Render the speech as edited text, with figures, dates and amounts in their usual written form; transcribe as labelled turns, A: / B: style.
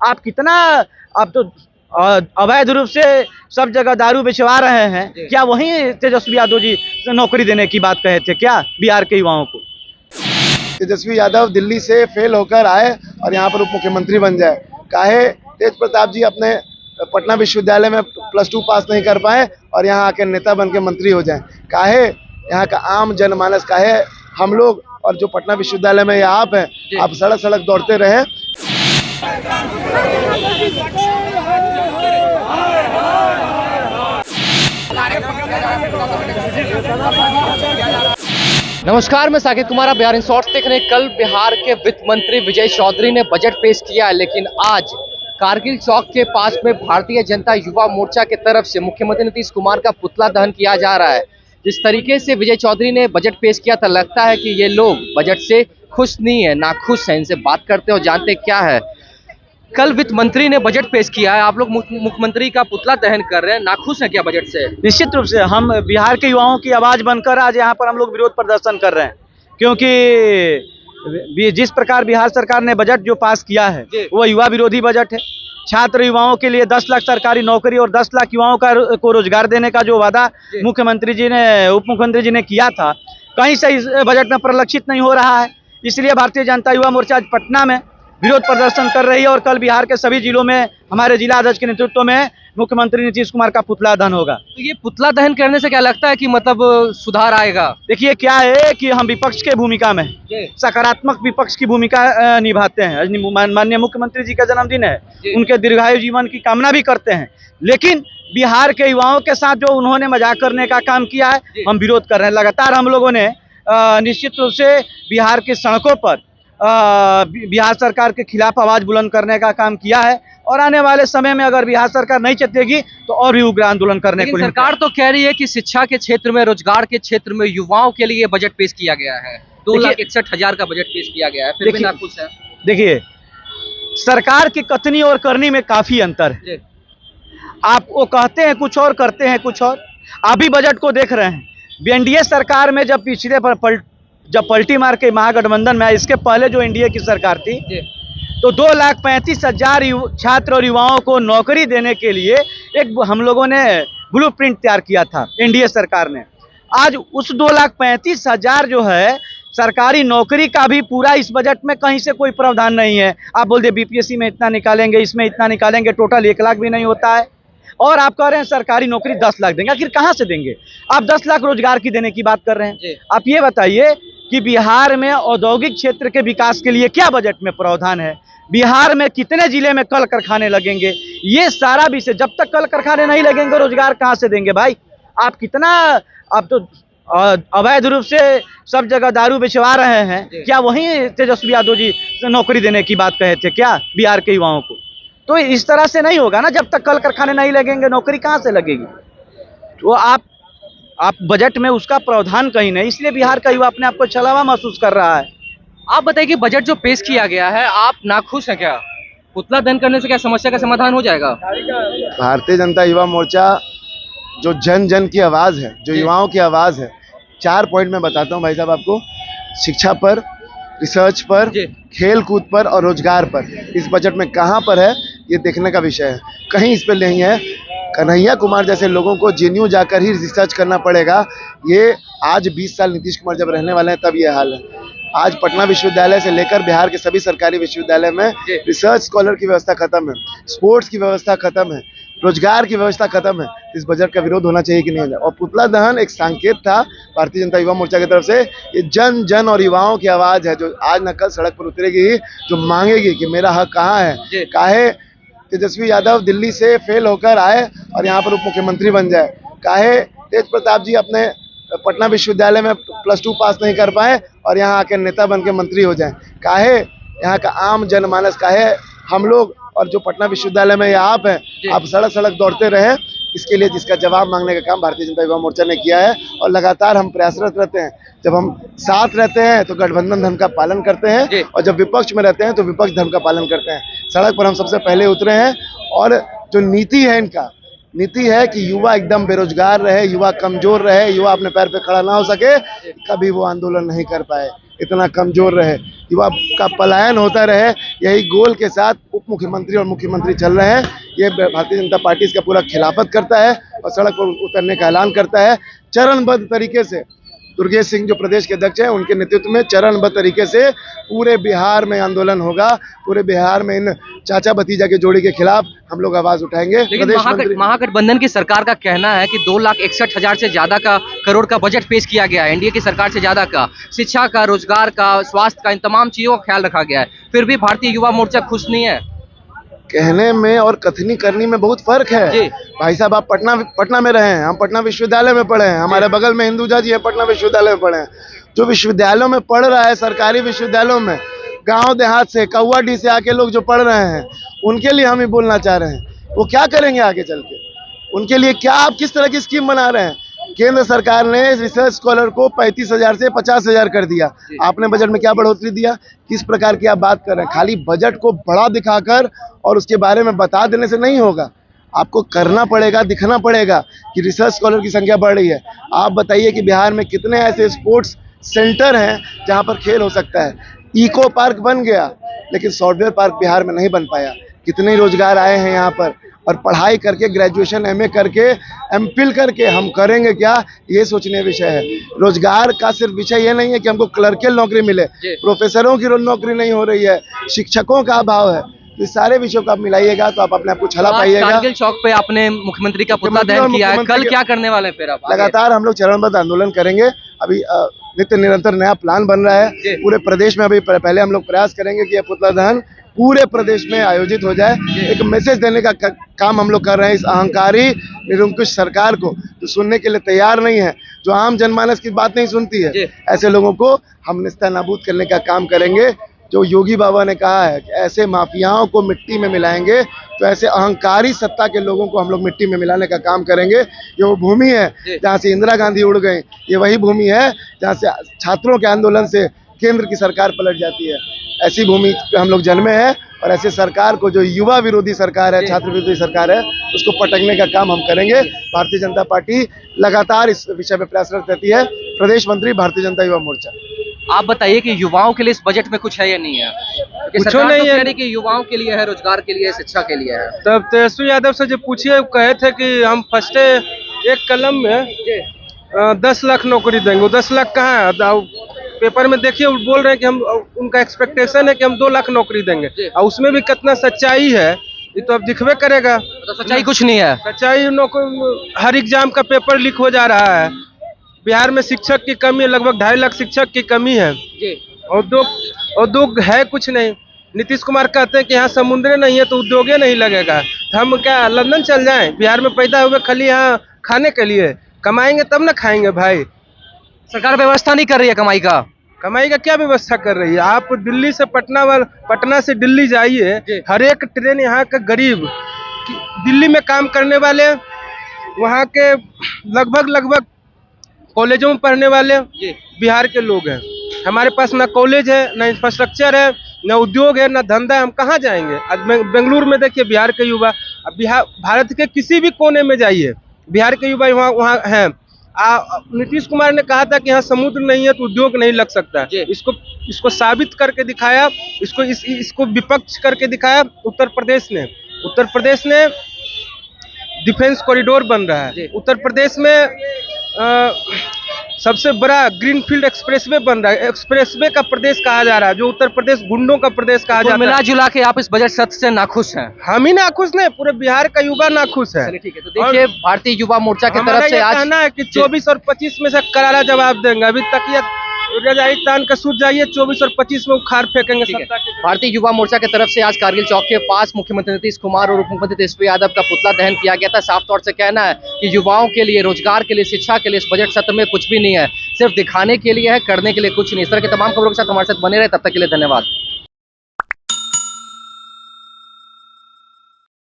A: आप कितना, आप तो अवैध रूप से सब जगह दारू बेचवा रहे हैं। क्या वही तेजस्वी यादव जी नौकरी देने की बात कहे थे क्या बिहार के युवाओं को?
B: तेजस्वी यादव दिल्ली से फेल होकर आए और यहाँ पर उप मुख्यमंत्री बन जाए। काहे तेज प्रताप जी अपने पटना विश्वविद्यालय में +2 पास नहीं कर पाए और यहाँ आके नेता बन के मंत्री हो जाएं। काहे यहाँ का आम जनमानस, काहे हम लोग और जो पटना विश्वविद्यालय में ये आप हैं, आप सड़क सड़क दौड़ते रहे।
C: नमस्कार, मैं साकेत कुमार, आप बिहार इन शॉर्ट्स देख रहे हैं। कल बिहार के वित्त मंत्री विजय चौधरी ने बजट पेश किया है, लेकिन आज कारगिल चौक के पास में भारतीय जनता युवा मोर्चा की तरफ से मुख्यमंत्री नीतीश कुमार का पुतला दहन किया जा रहा है। जिस तरीके से विजय चौधरी ने बजट पेश किया था, लगता है कि ये लोग बजट से खुश नहीं है, नाखुश हैं। इनसे बात करते हैं और जानते हैं क्या है। कल वित्त मंत्री ने बजट पेश किया है, आप लोग मुख्यमंत्री का पुतला दहन कर रहे हैं, नाखुश हैं क्या बजट से?
A: निश्चित रूप से हम बिहार के युवाओं की आवाज बनकर आज यहाँ पर हम लोग विरोध प्रदर्शन कर रहे हैं, क्योंकि जिस प्रकार बिहार सरकार ने बजट जो पास किया है वो युवा विरोधी बजट है। छात्र युवाओं के लिए 10 लाख सरकारी नौकरी और 10 लाख युवाओं को रोजगार देने का जो वादा मुख्यमंत्री जी ने, उप मुख्यमंत्री जी ने किया था, कहीं से इस बजट में परिलक्षित नहीं हो रहा है। इसलिए भारतीय जनता युवा मोर्चा आज पटना में विरोध प्रदर्शन कर रही है और कल बिहार के सभी जिलों में हमारे जिला अध्यक्ष के नेतृत्व में मुख्यमंत्री नीतीश कुमार का पुतला दहन होगा।
C: तो ये पुतला दहन करने से क्या लगता है कि मतलब सुधार आएगा?
A: देखिए क्या है कि हम विपक्ष के भूमिका में सकारात्मक विपक्ष की भूमिका निभाते हैं। माननीय मुख्यमंत्री जी का जन्मदिन है, उनके दीर्घायु जीवन की कामना भी करते हैं, लेकिन बिहार के युवाओं के साथ जो उन्होंने मजाक करने का काम किया है, हम विरोध कर रहे हैं। लगातार हम लोगों ने निश्चित रूप से बिहार की सड़कों पर बिहार सरकार के खिलाफ आवाज बुलंद करने का काम किया है और आने वाले समय में अगर बिहार सरकार नहीं चलेगी तो और भी उग्र आंदोलन करने को।
C: सरकार तो कह रही है कि शिक्षा के क्षेत्र में, रोजगार के क्षेत्र में युवाओं के लिए बजट पेश किया गया है। 2,61,000 का बजट पेश किया गया है, फिर भी नाखुश है। देखिए,
A: सरकार की कथनी और करनी में काफी अंतर है। आप वो कहते हैं कुछ और, करते हैं कुछ और। आप भी बजट को देख रहे हैं। एनडीए सरकार में जब पिछले पर जब पलटी मार के महागठबंधन में, इसके पहले जो एनडीए की सरकार थी, तो 2,35,000 छात्र और युवाओं को नौकरी देने के लिए एक हम लोगों ने ब्लूप्रिंट तैयार किया था एनडीए सरकार ने। आज उस 2,35,000 जो है सरकारी नौकरी का भी पूरा इस बजट में कहीं से कोई प्रावधान नहीं है। आप बोलते बीपीएससी में इतना निकालेंगे, इसमें इतना निकालेंगे, टोटल 1 लाख भी नहीं होता है। और आप कह रहे हैं सरकारी नौकरी 10 लाख देंगे, आखिर कहाँ से देंगे? आप 10 लाख रोजगार की देने की बात कर रहे हैं। आप ये बताइए कि बिहार में औद्योगिक क्षेत्र के विकास के लिए क्या बजट में प्रावधान है? बिहार में कितने जिले में कल कारखाने लगेंगे? ये सारा विषय, जब तक कल कारखाने नहीं लगेंगे रोजगार कहाँ से देंगे भाई? आप कितना, आप तो अवैध रूप से सब जगह दारू बेचवा रहे हैं। क्या वही तेजस्वी यादव जी नौकरी देने की बात कहे थे क्या बिहार के युवाओं को? तो इस तरह से नहीं होगा ना, जब तक कल कारखाने नहीं लगेंगे नौकरी कहाँ से लगेगी? तो आप बजट में उसका प्रावधान कहीं नहीं, इसलिए बिहार का युवा अपने आप को छलावा महसूस कर रहा है।
C: आप बताइए कि बजट जो पेश किया गया है, आप नाखुश हैं क्या? पुतला दहन करने से क्या समस्या का समाधान हो जाएगा?
B: भारतीय जनता युवा मोर्चा जो जन जन की आवाज है, जो युवाओं की आवाज है, 4 पॉइंट में बताता हूँ भाई साहब आपको। शिक्षा पर, रिसर्च पर, खेल कूद पर और रोजगार पर। इस बजट में कहाँ पर है ये देखने का विषय है, कहीं इस पर नहीं है। कन्हैया कुमार जैसे लोगों को जेएनयू जाकर ही रिसर्च करना पड़ेगा। ये आज 20 साल नीतीश कुमार जब रहने वाले हैं तब ये हाल है। आज पटना विश्वविद्यालय से लेकर बिहार के सभी सरकारी विश्वविद्यालय में रिसर्च स्कॉलर की व्यवस्था खत्म है, स्पोर्ट्स की व्यवस्था खत्म है, रोजगार की व्यवस्था खत्म है। इस बजट का विरोध होना चाहिए कि नहीं होना? और पुतला दहन एक संकेत था भारतीय जनता युवा मोर्चा की तरफ से। ये जन जन और युवाओं की आवाज है जो आज न कल सड़क पर उतरेगी, जो मांगेगी कि मेरा हक कहाँ है। काहे तेजस्वी यादव दिल्ली से फेल होकर आए और यहाँ पर उप मुख्यमंत्री बन जाए। काहे तेज प्रताप जी अपने पटना विश्वविद्यालय में +2 पास नहीं कर पाए और यहाँ आके नेता बन के मंत्री हो जाएं। काहे यहाँ का आम जनमानस, काहे हम लोग और जो पटना विश्वविद्यालय में ये आप हैं, आप सड़क सड़क दौड़ते रहे। इसके लिए जिसका जवाब मांगने का काम भारतीय जनता युवा मोर्चा ने किया है और लगातार हम प्रयासरत रहते हैं। जब हम साथ रहते हैं तो गठबंधन धर्म का पालन करते हैं और जब विपक्ष में रहते हैं तो विपक्ष धर्म का पालन करते हैं। सड़क पर हम सबसे पहले उतरे हैं और जो नीति है, इनका नीति है कि युवा एकदम बेरोजगार रहे, युवा कमजोर रहे, युवा अपने पैर पे खड़ा ना हो सके, कभी वो आंदोलन नहीं कर पाए, इतना कमजोर रहे। युवा का पलायन होता रहे, यही गोल के साथ उप मुख्यमंत्री और मुख्यमंत्री चल रहे हैं। ये भारतीय जनता पार्टी इसका पूरा खिलाफत करता है और सड़क पर उतरने का ऐलान करता है चरणबद्ध तरीके से। दुर्गेश सिंह जो प्रदेश के अध्यक्ष हैं, उनके नेतृत्व में चरणबद्ध तरीके से पूरे बिहार में आंदोलन होगा। पूरे बिहार में इन चाचा भतीजा के जोड़ी के खिलाफ हम लोग आवाज उठाएंगे।
C: लेकिन महागठबंधन की सरकार का कहना है कि 2,61,000 से ज्यादा का करोड़ का बजट पेश किया गया है, एनडीए की सरकार से ज्यादा का, शिक्षा का, रोजगार का, स्वास्थ्य का, इन तमाम चीजों का ख्याल रखा गया है, फिर भी भारतीय युवा मोर्चा खुश नहीं है।
B: कहने में और कथनी करनी में बहुत फर्क है
C: जी।
B: भाई साहब, आप पटना में रहे हैं, हम पटना विश्वविद्यालय में पढ़े हैं, हमारे बगल में हिंदुजा जी है, पटना विश्वविद्यालय में पढ़े हैं। जो विश्वविद्यालयों में पढ़ रहा है, सरकारी विश्वविद्यालयों में, गांव देहात से, कौवाडी से आके लोग जो पढ़ रहे हैं, उनके लिए हम ही बोलना चाह रहे हैं। वो क्या करेंगे आगे चल के? उनके लिए क्या आप किस तरह की स्कीम बना रहे हैं? केंद्र सरकार ने रिसर्च स्कॉलर को 35,000 से 50,000 कर दिया। आपने बजट में क्या बढ़ोतरी दिया? किस प्रकार की आप बात कर रहे हैं? खाली बजट को बड़ा दिखाकर और उसके बारे में बता देने से नहीं होगा, आपको करना पड़ेगा, दिखना पड़ेगा कि रिसर्च स्कॉलर की संख्या बढ़ रही है। आप बताइए कि बिहार में कितने ऐसे स्पोर्ट्स सेंटर हैं जहां पर खेल हो सकता है। इको पार्क बन गया, लेकिन सॉफ्टवेयर पार्क बिहार में नहीं बन पाया। कितने रोजगार आए हैं यहाँ पर, और पढ़ाई करके, ग्रेजुएशन एमए करके, एमफिल करके हम करेंगे क्या, ये सोचने विषय है। रोजगार का सिर्फ विषय ये नहीं है कि हमको क्लर्कल नौकरी मिले, प्रोफेसरों की नौकरी नहीं हो रही है, शिक्षकों का अभाव है। इस सारे विषयों को आप मिलाइएगा तो आप अपने आप को छला पाइएगा।
C: कारगिल चौक पे आपने मुख्यमंत्री का पुतला दहन किया है, कल क्या करने वाले हैं फिर आप?
B: लगातार हम लोग चरणबद्ध आंदोलन करेंगे। अभी नित्य निरंतर नया प्लान बन रहा है पूरे प्रदेश में। अभी पहले हम लोग प्रयास करेंगे कि यह पुतला दहन पूरे प्रदेश में आयोजित हो जाए। एक मैसेज देने का काम हम लोग कर रहे हैं इस अहंकारी निरंकुश सरकार को, जो सुनने के लिए तैयार नहीं है, जो आम जनमानस की बात नहीं सुनती है। ऐसे लोगों को हम नेस्तनाबूद करने का काम करेंगे। जो योगी बाबा ने कहा है कि ऐसे माफियाओं को मिट्टी में मिलाएंगे, तो ऐसे अहंकारी सत्ता के लोगों को हम लोग मिट्टी में मिलाने का काम करेंगे। ये वो भूमि है जहाँ से इंदिरा गांधी उड़ गई, ये वही भूमि है जहाँ से छात्रों के आंदोलन से केंद्र की सरकार पलट जाती है। ऐसी भूमि पे हम लोग जन्मे हैं, और ऐसे सरकार को, जो युवा विरोधी सरकार है, छात्र विरोधी सरकार है, उसको पटकने का काम हम करेंगे। भारतीय जनता पार्टी लगातार इस विषय में प्रयासरत रहती है। प्रदेश मंत्री, भारतीय जनता युवा मोर्चा।
C: आप बताइए कि युवाओं के लिए इस बजट में कुछ है या नहीं है?
D: कुछ नहीं है
C: कि युवाओं के लिए है, रोजगार के लिए, शिक्षा के लिए है।
D: तब तेजस्वी यादव से जो पूछिए, कहे थे कि हम फर्स्ट एक कलम में 10 लाख नौकरी देंगे। 10 लाख कहाँ है? पेपर में देखिए, बोल रहे हैं कि हम, उनका एक्सपेक्टेशन है कि हम 2 लाख नौकरी देंगे, और उसमें भी कितना सच्चाई है ये तो अब दिखबे करेगा।
C: तो सच्चाई कुछ नहीं है।
D: सच्चाई हर एग्जाम का पेपर लीक हो जा रहा है। बिहार में शिक्षक की कमी है, लगभग 2.5 लाख शिक्षक की कमी है। उद्योग है कुछ नहीं। नीतीश कुमार कहते हैं कि यहाँ समुद्र नहीं है तो उद्योग नहीं लगेगा। तो हम क्या लंदन चल जाएं? बिहार में पैदा हुए खाली यहाँ खाने के लिए, कमाएंगे तब ना खाएंगे भाई।
C: सरकार व्यवस्था नहीं कर रही है कमाई का।
D: कमाई का क्या व्यवस्था कर रही है? आप दिल्ली से पटना से दिल्ली जाइए, हर एक ट्रेन यहाँ का गरीब, दिल्ली में काम करने वाले, वहाँ के लगभग कॉलेजों में पढ़ने वाले बिहार के लोग हैं। हमारे पास ना कॉलेज है, ना इंफ्रास्ट्रक्चर है, ना उद्योग है, ना धंधा है। हम कहाँ जाएंगे? आज बेंगलुरु में देखिए बिहार के युवा, भारत के किसी भी कोने में जाइए, बिहार के युवा वहाँ हैं। नीतीश कुमार ने कहा था कि यहाँ समुद्र नहीं है तो उद्योग नहीं लग सकता। इसको साबित करके दिखाया, इसको विपक्ष करके दिखाया उत्तर प्रदेश ने डिफेंस कॉरिडोर बन रहा है। उत्तर प्रदेश में सबसे बड़ा ग्रीनफील्ड एक्सप्रेसवे बन रहा है। एक्सप्रेसवे का प्रदेश कहा जा रहा है, जो उत्तर प्रदेश गुंडों का प्रदेश कहा जाता है।
C: मिला जुला के आप इस बजट सत्र से नाखुश हैं?
D: हम ही नाखुश नहीं, पूरे बिहार का युवा नाखुश है।
C: ठीक है, तो देखिए भारतीय युवा मोर्चा की तरफ से आज
D: कहना है कि 24 और 25 में से करारा जवाब देंगे। अभी तक ये रजाई तान का सूझ जाइए, 24 और 25 में उखाड़ फेंकेंगे सत्ता के।
C: भारतीय युवा मोर्चा की तरफ से आज कारगिल चौक के पास मुख्यमंत्री नीतीश कुमार और उप मुख्यमंत्री तेजस्वी यादव का पुतला दहन किया गया था। साफ तौर से कहना है कि युवाओं के लिए, रोजगार के लिए, शिक्षा के लिए इस बजट सत्र में कुछ भी नहीं है, सिर्फ दिखाने के लिए है, करने के लिए कुछ नहीं। इस तरह के तमाम खबरों के साथ हमारे साथ बने रहे, तब तक के लिए धन्यवाद।